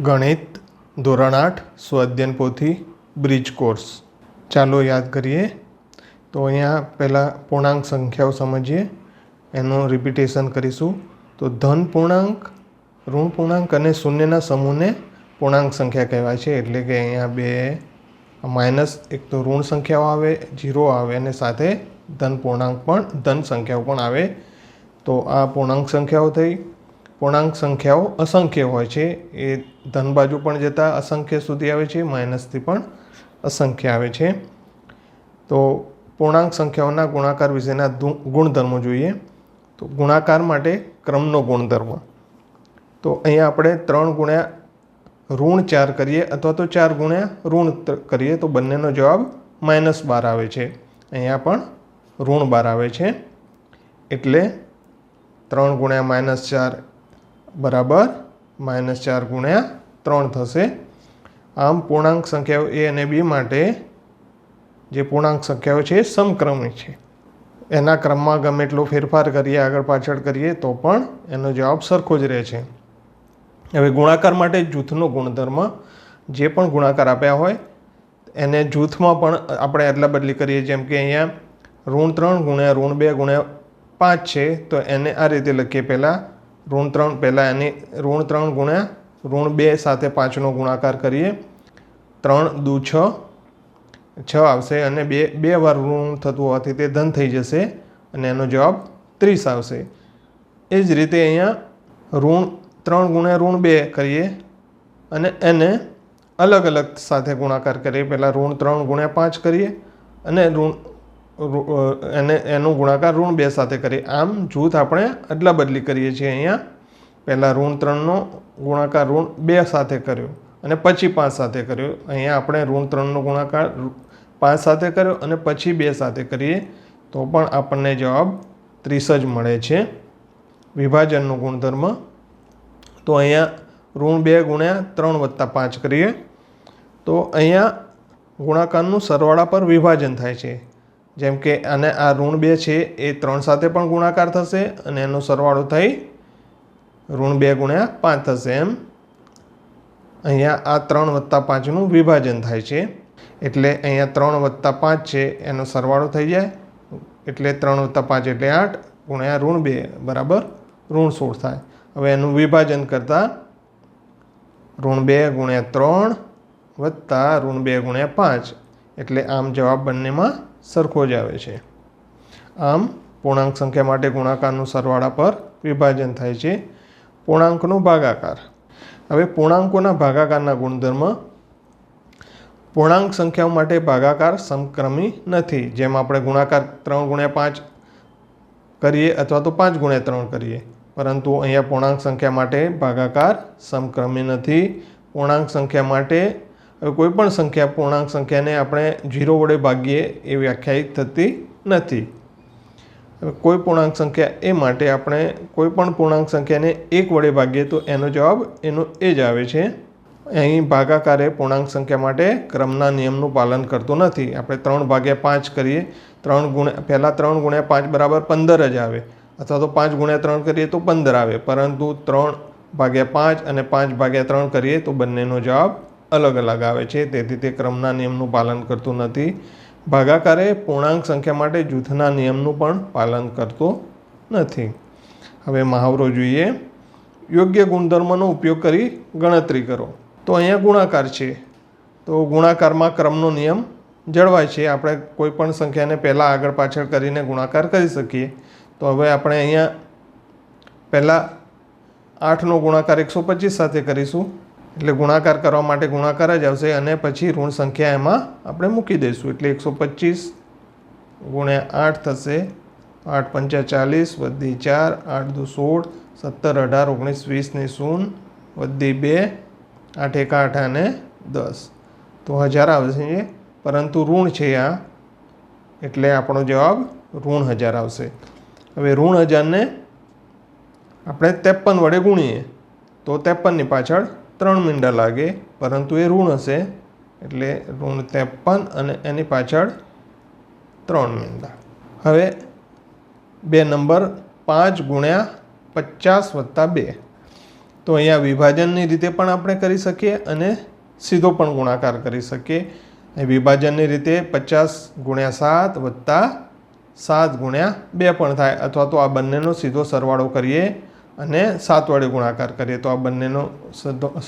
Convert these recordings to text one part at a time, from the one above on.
ગણિત ધોરણ 8 સ્વાધ્યાયન પોથી bridge course. ચાલો યાદ કરીએ. તો અહીંયા પહેલાં પૂર્ણાંક સંખ્યાઓ સમજીએ, એનું રિપીટેશન કરીશું. તો ધન પૂર્ણાંક, ઋણ પૂર્ણાંક અને શૂન્યના સમૂહને પૂર્ણાંક સંખ્યા કહેવાય છે. એટલે કે અહીંયા બે માઇનસ એક તો ઋણ સંખ્યાઓ આવે, 0 આવે અને સાથે ધન પૂર્ણાંક પણ ધન સંખ્યાઓ પણ આવે. તો આ પૂર્ણાંક સંખ્યાઓ થઈ. પૂર્ણાંક સંખ્યાઓ અસંખ્ય હોય છે, એ ધન બાજુ પણ જતાં અસંખ્ય સુધી આવે છે, માઇનસથી પણ અસંખ્ય આવે છે. તો પૂર્ણાંક સંખ્યાઓના ગુણાકાર વિશેના ગુણધર્મો જોઈએ. તો ગુણાકાર માટે ક્રમનો ગુણધર્મ. તો અહીંયા આપણે 3 ગુણ્યા ઋણ 4 કરીએ અથવા તો 4 ગુણ્યા ઋણ કરીએ તો બંનેનો જવાબ -12 આવે છે. અહીંયા પણ ઋણ 12 આવે છે. એટલે 3 ગુણ્યા -4 બરાબર -4 ગુણ્યા 3 થશે. આમ પૂર્ણાંક સંખ્યાઓ a અને b માટે જે પૂર્ણાંક સંખ્યાઓ છે એ સમક્રમી છે. એના ક્રમમાં ગમે એટલો ફેરફાર કરીએ, આગળ પાછળ કરીએ તો પણ એનો જવાબ સરખો જ રહે છે. હવે ગુણાકાર માટે જૂથનો ગુણધર્મ, જે પણ ગુણાકાર આપ્યા હોય એને જૂથમાં પણ આપણે અદલા બદલી કરીએ. જેમ કે અહીંયા ઋણ 3 ગુણ્યા ઋણ 2 ગુણ્યા 5 છે, તો એને આ રીતે લખીએ. પહેલાં ઋણ 3 પહેલાં એની ઋણ 3 ગુણ્યા ઋણ 2 સાથે 5નો ગુણાકાર કરીએ. 3 દુ 6 આવશે અને બે વાર ઋણ થતું હોવાથી તે ધન થઈ જશે અને એનો જવાબ 30 આવશે. એ જ રીતે અહીંયા ઋણ 3 ગુણ્યા ઋણ 2 કરીએ અને એને અલગ અલગ સાથે ગુણાકાર કરીએ. પહેલાં ઋણ 3 ગુણ્યા 5 કરીએ અને એનું ગુણાકાર ઋણ 2 સાથે કરીએ. આમ જૂથ આપણે અદલા બદલી કરીએ છીએ. અહીંયા પહેલાં ઋણ 3નો ગુણાકાર ઋણ 2 સાથે કર્યો અને પછી 5 સાથે કર્યો. અહીંયા આપણે ઋણ 3નો ગુણાકાર 5 સાથે કર્યો અને પછી 2 સાથે કરીએ તો પણ આપણને જવાબ 30 જ મળે છે. વિભાજનનો ગુણધર્મ. તો અહીંયા ઋણ 2 ગુણ્યા 3 વત્તા 5 કરીએ તો અહીંયા ગુણાકારનું સરવાળા પર વિભાજન થાય છે. જેમ કે અને આ ઋણ 2 છે એ 3 સાથે પણ ગુણાકાર થશે અને એનો સરવાળો થઈ ઋણ 2 ગુણ્યા 5 થશે. એમ અહીંયા આ 3 વત્તા 5નું વિભાજન થાય છે. એટલે અહીંયા 3 વત્તા 5 છે એનો સરવાળો થઈ જાય. એટલે 3 વત્તા 5 એટલે 8 ગુણ્યા ઋણ 2 બરાબર ઋણ 16 થાય. હવે એનું વિભાજન કરતાં ઋણ 2 ગુણ્યા 3 વત્તા ઋણ 2 ગુણ્યા 5 એટલે આમ જવાબ બંનેમાં સરખો જ આવે છે. આમ પૂર્ણાંક સંખ્યા માટે ગુણાકારનું સરવાળા પર વિભાજન થાય છે. પૂર્ણાંકનો ભાગાકાર. હવે પૂર્ણાંકોના ભાગાકારના ગુણધર્મ. પૂર્ણાંક સંખ્યાઓ માટે ભાગાકાર સમક્રમી નથી. જેમ આપણે ગુણાકાર 3 ગુણ્યા 5 કરીએ અથવા તો 5 ગુણ્યા 3 કરીએ, પરંતુ અહીંયા પૂર્ણાંક સંખ્યા માટે ભાગાકાર સમક્રમી નથી. પૂર્ણાંક સંખ્યા માટે હવે કોઈ પણ સંખ્યા પૂર્ણાંક સંખ્યાને આપણે 0 વડે ભાગીએ એ વ્યાખ્યાયિત થતી નથી. હવે કોઈ પૂર્ણાંક સંખ્યા એ માટે આપણે કોઈ પણ પૂર્ણાંક સંખ્યાને 1 વડે ભાગીએ તો એનો જવાબ એનો એ જ આવે છે. અહીં ભાગાકાર એ પૂર્ણાંક સંખ્યા માટે ક્રમના નિયમનું પાલન કરતો નથી. આપણે 3 ભાગ્યા 5 કરીએ, પહેલાં 3 ગુણ્યા 5 બરાબર 15 જ આવે, અથવા તો 5 ગુણ્યા 3 કરીએ તો 15 આવે. પરંતુ 3 ભાગ્યા 5 અને 5 ભાગ્યા 3 કરીએ તો બંનેનો જવાબ અલગ અલગ આવે છે. તેથી તે ક્રમના નિયમનું પાલન કરતું નથી. ભાગાકાર એ પૂર્ણાંક સંખ્યા માટે જૂથના નિયમનું પણ પાલન કરતો નથી. હવે મહાવરો જોઈએ. યોગ્ય ગુણધર્મનો ઉપયોગ કરી ગણતરી કરો. તો અહીંયા ગુણાકાર છે, તો ગુણાકારમાં ક્રમનો નિયમ જળવાય છે. આપણે કોઈ પણ સંખ્યાને પહેલાં આગળ પાછળ કરીને ગુણાકાર કરી શકીએ. તો હવે આપણે અહીંયા પહેલાં 8નો ગુણાકાર 125 સાથે કરીશું. એટલે ગુણાકાર કરવા માટે ગુણાકાર જ આવશે અને પછી ઋણ સંખ્યા એમાં આપણે મૂકી દઈશું. એટલે 125 ગુણ્યા 8 થશે. 8 પંચા 40 વધી 4, 8 દુ 16, 17, 18, 19, 20 ને 0 વધી 2, 8 એક 8 અને 10 તો 1000 આવશે. પરંતુ ઋણ છે આ, એટલે આપણો જવાબ ઋણ 1000 આવશે. હવે ઋણ 1000ને આપણે 53 વડે ગુણીએ તો 53ની પાછળ 3 મીંડા લાગે, પરંતુ એ ઋણ હશે એટલે ઋણ 53 અને એની પાછળ 3 મીંડા. હવે 2 નંબર 5 ગુણ્યા 50 વત્તા 2 તો અહીંયા વિભાજનની રીતે પણ આપણે કરી શકીએ અને સીધો પણ ગુણાકાર કરી શકીએ. વિભાજનની રીતે 50 × 7 વત્તા 7 × 2 પણ થાય, અથવા તો આ બંનેનો સીધો સરવાળો કરીએ અને 7 વડે ગુણાકાર કરીએ તો આ બંનેનો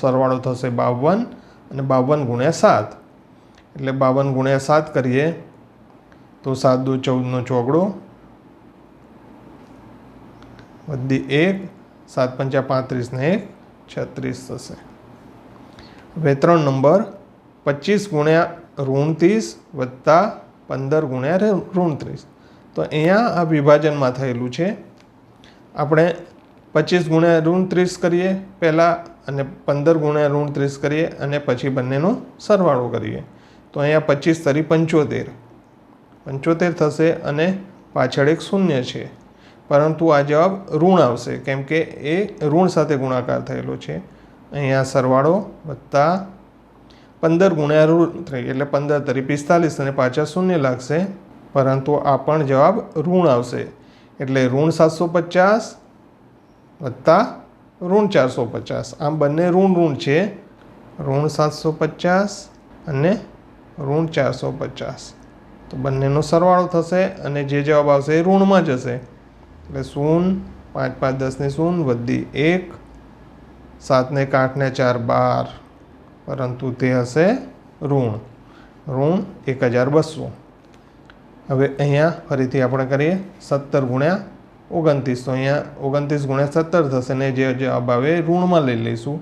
સરવાળો થશે 52 અને 52 × 7 એટલે 52 × 7 કરીએ તો 7 દુ 14 નો ચોગડો વધી 1, 7 પંચા 35 ને 1 36 થશે. હવે 3 નંબર 25 × -30 વત્તા 15 × -30. તો અહીંયા આ વિભાજનમાં થયેલું છે. આપણે 25 × -30 કરીએ પહેલાં અને 15 × -30 કરીએ અને પછી બંનેનો સરવાળો કરીએ તો અહીંયા 25 તરી 75 થશે અને પાછળ એક શૂન્ય છે, પરંતુ આ જવાબ ઋણ આવશે કેમ કે એ ઋણ સાથે ગુણાકાર થયેલો છે. અહીંયા સરવાળો વત્તા 15 × √3 એટલે 15 તરી 45 અને પાછા શૂન્ય લાગશે, પરંતુ આ પણ જવાબ ઋણ આવશે એટલે -750 વત્તા -450. આમ બંને ઋણ છે, -750 અને -450. તો બંનેનો સરવાળો થશે અને જે જવાબ આવશે એ ઋણમાં જશે એટલે 0, 5 5 10 ને 0 વધી 1, 7 ને 8 ને 4 12, પરંતુ તે હશે ઋણ 1200. હવે અહીંયા ફરીથી આપણે કરીએ 17 × 29. તો અહીંયા 29 × 17 થશે ને જે જવાબ આવે ઋણમાં લઈ લઈશું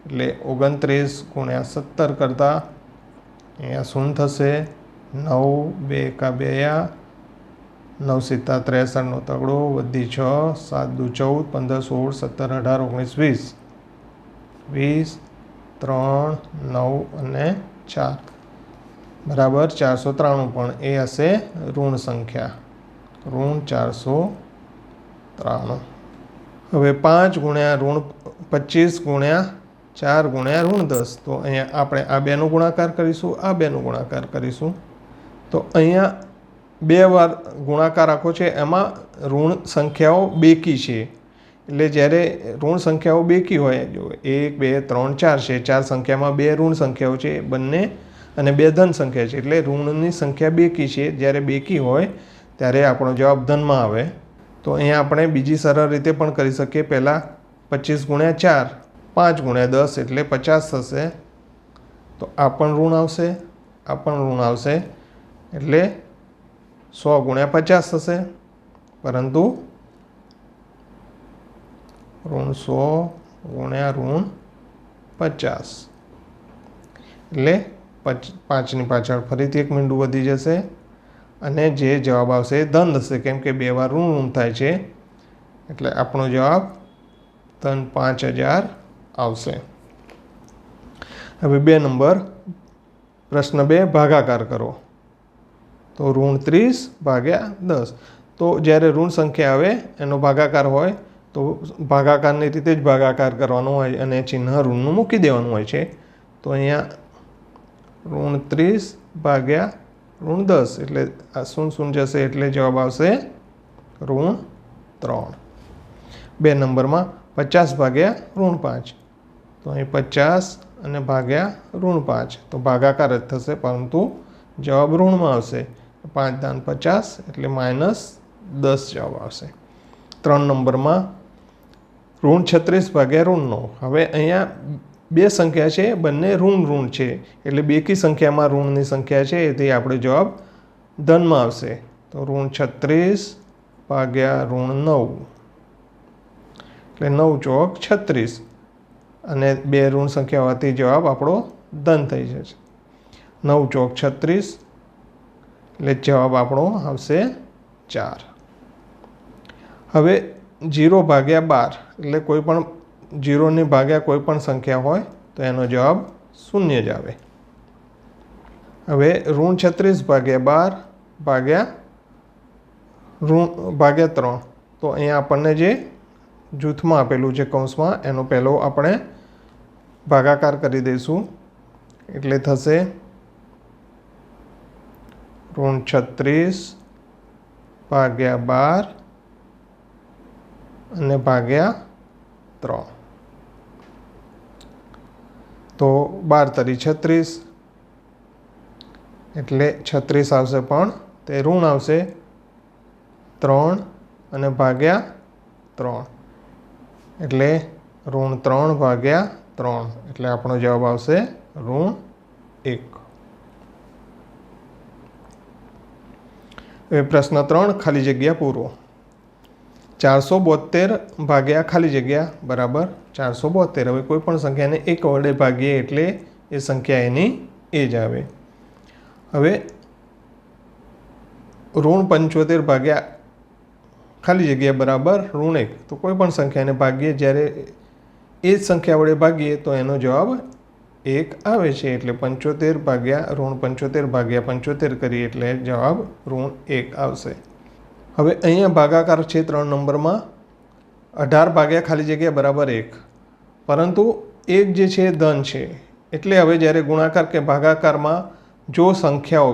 એટલે 29 × 17 કરતાં અહીંયા 0 થશે. 9 2 × 2 9 7 63 નો તગડો વધી 6, 7 દુ 14, 15 16 17 18 19 20 3 9 અને 4 બરાબર 493. પણ એ હશે ઋણ સંખ્યા, ઋણ 493. હવે 5 × -25 × 4 × -10. તો અહીંયા આપણે આ બેનો ગુણાકાર કરીશું, આ બેનો ગુણાકાર કરીશું. તો અહીંયા 2 વાર ગુણાકાર આખો છે, એમાં ઋણ સંખ્યાઓ બેકી છે એટલે જ્યારે ઋણ સંખ્યાઓ બેકી હોય, જો 1 2 3 4 છે, 4 સંખ્યામાં 2 ઋણ સંખ્યાઓ છે બંને અને 2 ધન સંખ્યા છે એટલે ઋણની સંખ્યા બેકી છે. જ્યારે બેકી હોય ત્યારે આપણો જવાબ ધનમાં આવે. તો અહીંયા આપણે બીજી સરળ રીતે પણ કરી શકીએ. પહેલાં 25 × 4 5 × 10 એટલે 50 થશે. તો આ પણ ઋણ આવશે, આ પણ ઋણ આવશે એટલે 100 × 50 થશે, પરંતુ ઋણ 100 × -50 એટલે 5ની પાછળ ફરીથી એક મીંડું વધી જશે અને જે જવાબ આવશે એ ધન થશે કેમ કે 2 વાર ઋણ થાય છે એટલે આપણો જવાબ ધન 5000 આવશે. હવે 2 નંબર પ્રશ્ન 2 ભાગાકાર કરો. તો -30 / 10. તો જ્યારે ઋણ સંખ્યા આવે એનો ભાગાકાર હોય તો ભાગાકારની રીતે જ ભાગાકાર કરવાનો હોય અને ચિહ્ન ઋણનું મૂકી દેવાનું હોય છે. તો અહીંયા -30 / -10 એટલે આ 0 જશે એટલે જવાબ આવશે -3. 2 નંબરમાં 50 / -5. તો અહીં 50 અને ભાગ્યા -5 તો ભાગાકાર જ થશે, પરંતુ જવાબ ઋણમાં આવશે. 5 દાન 50 એટલે -10 જવાબ આવશે. 3 નંબરમાં -36 / -9. હવે અહીંયા 2 સંખ્યા છે, બંને ઋણ છે એટલે બેકી સંખ્યામાં ઋણની સંખ્યા છે એથી આપણે જવાબ ધનમાં આવશે. તો -36 / -9 એટલે 9 ચોક 36 અને 2 ઋણ સંખ્યા હોવાથી જવાબ આપણો ધન થઈ જશે. 9 ચોક 36 એટલે જવાબ આપણો આવશે 4. હવે 0 / 12 એટલે કોઈ પણ 0ની ભાગ્યા કોઈ પણ સંખ્યા હોય તો એનો જવાબ 0 જ આવે. હવે -36 / -12 /3. તો અહીંયા આપણને જે જૂથમાં આપેલું છે કૌંસમાં એનો પહેલો આપણે ભાગાકાર કરી દઈશું એટલે થશે -36 / 12 અને -3. તો 12 તરી 36 એટલે 36 આવશે, પણ તે ઋણ આવશે 3 અને ભાગ્યા 3 એટલે -3/3 એટલે આપણો જવાબ આવશે -1. હવે પ્રશ્ન 3 ખાલી જગ્યા પૂરો. 472 ભાગ્યા ખાલી જગ્યા બરાબર 472. હવે કોઈ પણ સંખ્યાને 1 વડે ભાગીએ એટલે એ સંખ્યા એની એ જ આવે. હવે -75 ભાગ્યા ખાલી જગ્યા બરાબર -1. તો કોઈ પણ સંખ્યાને ભાગીએ જ્યારે એ જ સંખ્યા વડે ભાગીએ તો એનો જવાબ 1 આવે છે. એટલે 75 ભાગ્યા -75 ભાગ્યા 75 કરીએ એટલે જવાબ -1 આવશે. હવે અહીંયા ભાગાકાર છે 3 નંબરમાં 18 ભાગ્યા ખાલી જગ્યા બરાબર 1. પરંતુ 1 જે છે ધન છે, એટલે હવે જ્યારે ગુણાકાર કે ભાગાકારમાં જો સંખ્યાઓ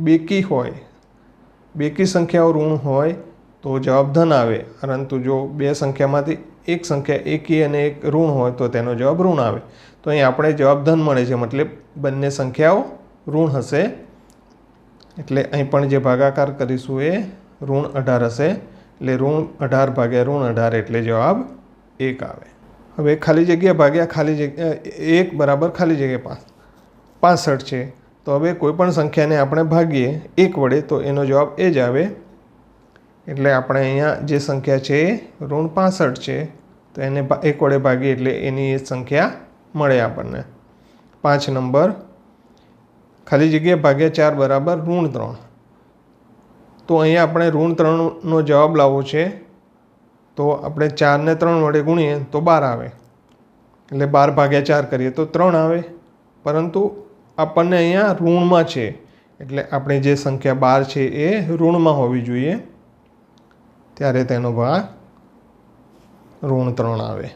બેકી હોય, બેકી સંખ્યાઓ ઋણ હોય તો જવાબ ધન આવે, પરંતુ જો બે સંખ્યામાંથી એક સંખ્યા એકી અને એક ઋણ હોય તો તેનો જવાબ ઋણ આવે. તો અહીં આપણે જવાબ ધન મળે છે, મતલબ બંને સંખ્યાઓ ઋણ હશે. એટલે અહીં પણ જે ભાગાકાર કરીશું એ -18 હશે. એટલે -18 ભાગ્યા -18 એટલે જવાબ 1 આવે. હવે ખાલી જગ્યા ભાગ્યા ખાલી જગ્યા 1 બરાબર ખાલી જગ્યા 65 છે. તો હવે કોઈ પણ સંખ્યાને આપણે ભાગીએ 1 વડે તો એનો જવાબ એ જ આવે. એટલે આપણે અહીંયા જે સંખ્યા છે એ -65 છે, તો એને 1 વડે ભાગીએ એટલે એની એ સંખ્યા મળે આપણને. 5 નંબર ખાલી જગ્યા ભાગ્યા 4 બરાબર -3. તો અહીંયા આપણે -3નો જવાબ લાવવો છે, તો આપણે 4ને 3 વડે ગુણીએ તો 12 આવે. એટલે 12 ભાગ્યા 4 કરીએ તો 3 આવે, પરંતુ આપણને અહીંયા ઋણમાં છે, એટલે આપણે જે સંખ્યા 12 છે એ ઋણમાં હોવી જોઈએ, ત્યારે તેનો ભાગ -3 આવે.